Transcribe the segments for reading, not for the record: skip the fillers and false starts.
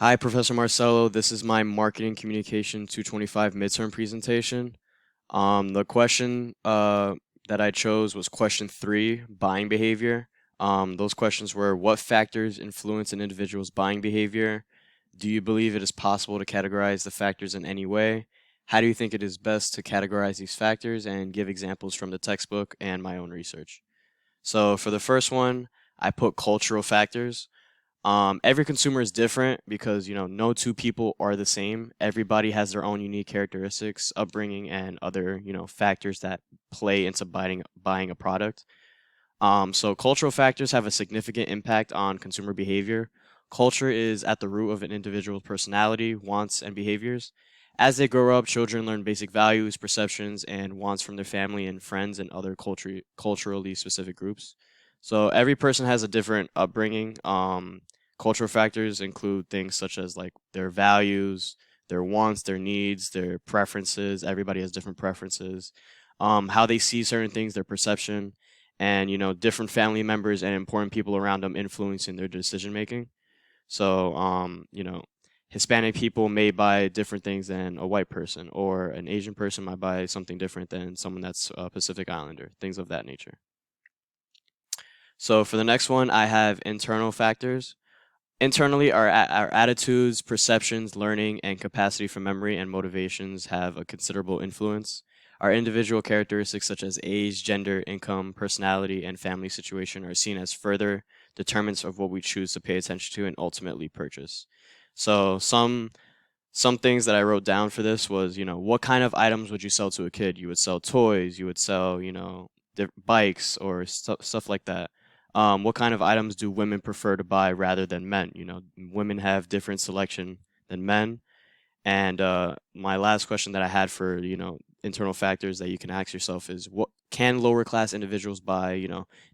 Hi, Professor Marcelo. This is my Marketing Communication 225 midterm presentation. The question that I chose was question three, buying behavior. Those questions were, what factors influence an individual's buying behavior? Do you believe it is possible to categorize the factors in any way? How do you think it is best to categorize these factors and give examples from the textbook and my own research? So for the first one, I put cultural factors. Every consumer is different because, no two people are the same. Everybody has their own unique characteristics, upbringing, and other, factors that play into buying a product. So cultural factors have a significant impact on consumer behavior. Culture is at the root of an individual's personality, wants, and behaviors. As they grow up, children learn basic values, perceptions, and wants from their family and friends and other culturally specific groups. So every person has a different upbringing. Cultural factors include things such as like their values, their wants, their needs, their preferences. Everybody has different preferences. How they see certain things, their perception, and different family members and important people around them influencing their decision making. So Hispanic people may buy different things than a white person, or an Asian person might buy something different than someone that's a Pacific Islander, things of that nature. So for the next one, I have internal factors. Internally, our attitudes, perceptions, learning, and capacity for memory and motivations have a considerable influence. Our individual characteristics such as age, gender, income, personality, and family situation are seen as further determinants of what we choose to pay attention to and ultimately purchase. So some things that I wrote down for this was, what kind of items would you sell to a kid? You would sell toys, you would sell, bikes or stuff like that. What kind of items do women prefer to buy rather than men? Women have different selection than men. And my last question that I had for, internal factors that you can ask yourself is, what can lower class individuals buy,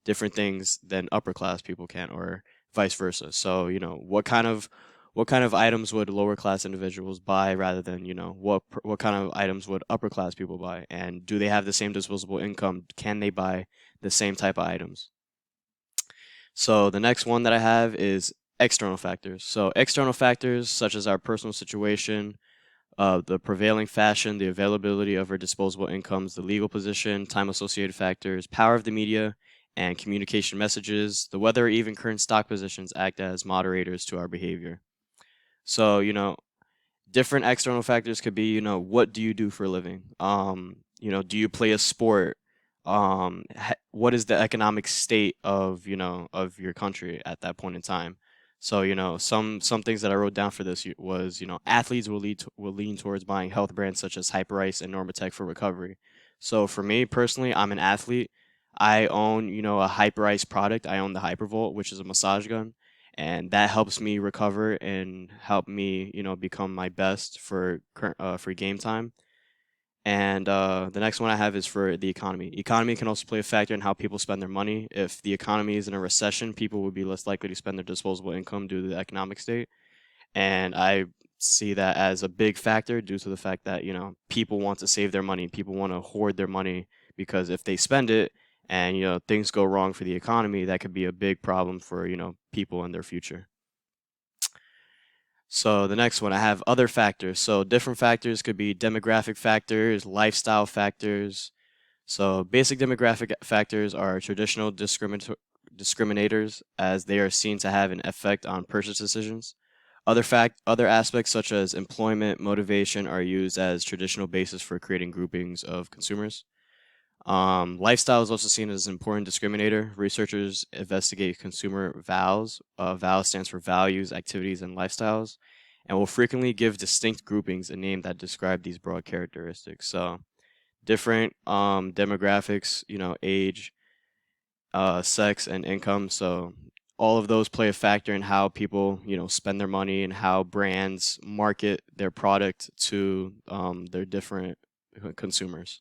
different things than upper class people can, or vice versa. So, what kind of items would lower class individuals buy rather than, what kind of items would upper class people buy? And do they have the same disposable income? Can they buy the same type of items? So the next one that I have is external factors. So external factors such as our personal situation, the prevailing fashion, the availability of our disposable incomes, the legal position, time associated factors, power of the media, and communication messages, the weather, or even current stock positions act as moderators to our behavior. So, different external factors could be, what do you do for a living? Do you play a sport? What is the economic state of, of your country at that point in time? So, some things that I wrote down for this was, athletes will lean towards buying health brands such as Hyperice and Normatec for recovery. So for me personally, I'm an athlete. I own, a Hyperice product. I own the Hypervolt, which is a massage gun, and that helps me recover and help me, become my best for game time. And the next one I have is for the economy. Economy can also play a factor in how people spend their money. If the economy is in a recession, people would be less likely to spend their disposable income due to the economic state. And I see that as a big factor due to the fact that, people want to save their money. People want to hoard their money because if they spend it and, things go wrong for the economy, that could be a big problem for, people in their future. So the next one, I have other factors. So different factors could be demographic factors, lifestyle factors. So basic demographic factors are traditional discriminators as they are seen to have an effect on purchase decisions. Other aspects such as employment, motivation are used as traditional basis for creating groupings of consumers. Lifestyle is also seen as an important discriminator. Researchers investigate consumer vows. VALS stands for values, activities, and lifestyles, and will frequently give distinct groupings a name that describe these broad characteristics. So different demographics, age, sex, and income. So all of those play a factor in how people, spend their money and how brands market their product to their different consumers.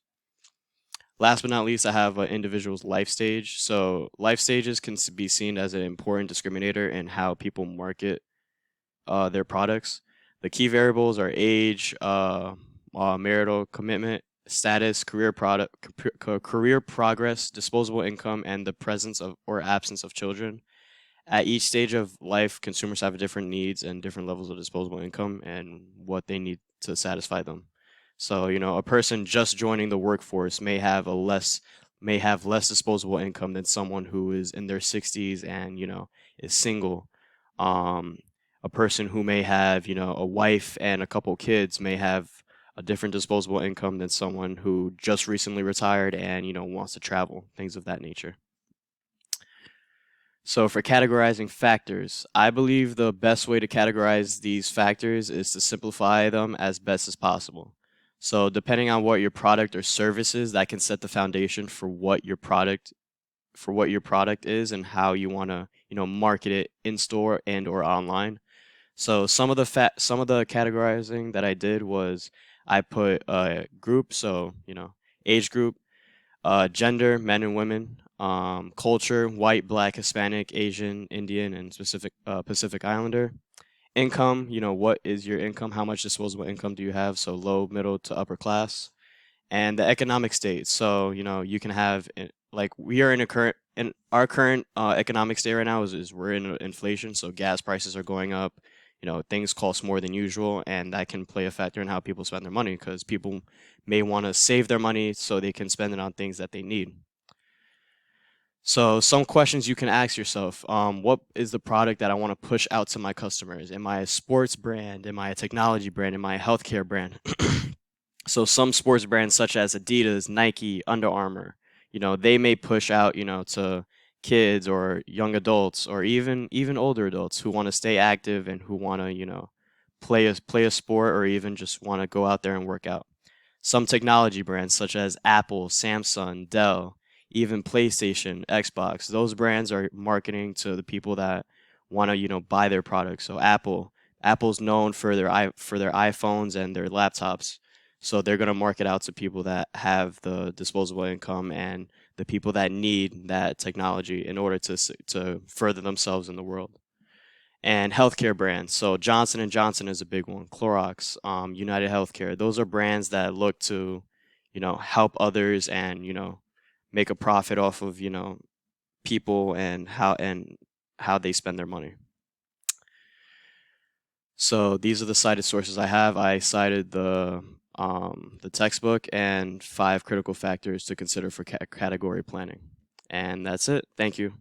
Last but not least, I have an individual's life stage. So life stages can be seen as an important discriminator in how people market their products. The key variables are age, marital commitment, status, career progress, disposable income, and the presence of or absence of children. at each stage of life, consumers have different needs and different levels of disposable income and what they need to satisfy them. So, a person just joining the workforce may have less disposable income than someone who is in their 60s and, is single. Um, a person who may have, a wife and a couple kids may have a different disposable income than someone who just recently retired and, wants to travel, things of that nature. So for categorizing factors, I believe the best way to categorize these factors is to simplify them as best as possible. So depending on what your product or service is, that can set the foundation for what your product is and how you want to, market it in store and or online. So some of the categorizing that I did was I put a group, so, age group, gender, men and women, culture, white, black, Hispanic, Asian, Indian, and Pacific Islander. Income, what is your income? How much disposable income do you have? So low, middle to upper class. And the economic state. So, you can have like we are in our current economic state right now is we're in inflation, so gas prices are going up. Things cost more than usual, and that can play a factor in how people spend their money because people may want to save their money so they can spend it on things that they need. So some questions you can ask yourself, what is the product that I want to push out to my customers? Am I a sports brand? Am I a technology brand? Am I a healthcare brand? So some sports brands such as Adidas, Nike, Under Armour, they may push out, to kids or young adults or even older adults who want to stay active and who want to, play a sport or even just want to go out there and work out. Some technology brands such as Apple, Samsung, Dell, even PlayStation, Xbox, those brands are marketing to the people that want to, buy their products. So Apple's known for for their iPhones and their laptops. So they're going to market out to people that have the disposable income and the people that need that technology in order to further themselves in the world. And healthcare brands. So Johnson and Johnson is a big one. Clorox, United Healthcare. Those are brands that look to, help others and, make a profit off of, people and how they spend their money. So these are the cited sources I have. I cited the textbook and 5 critical factors to consider for category planning. And that's it. Thank you.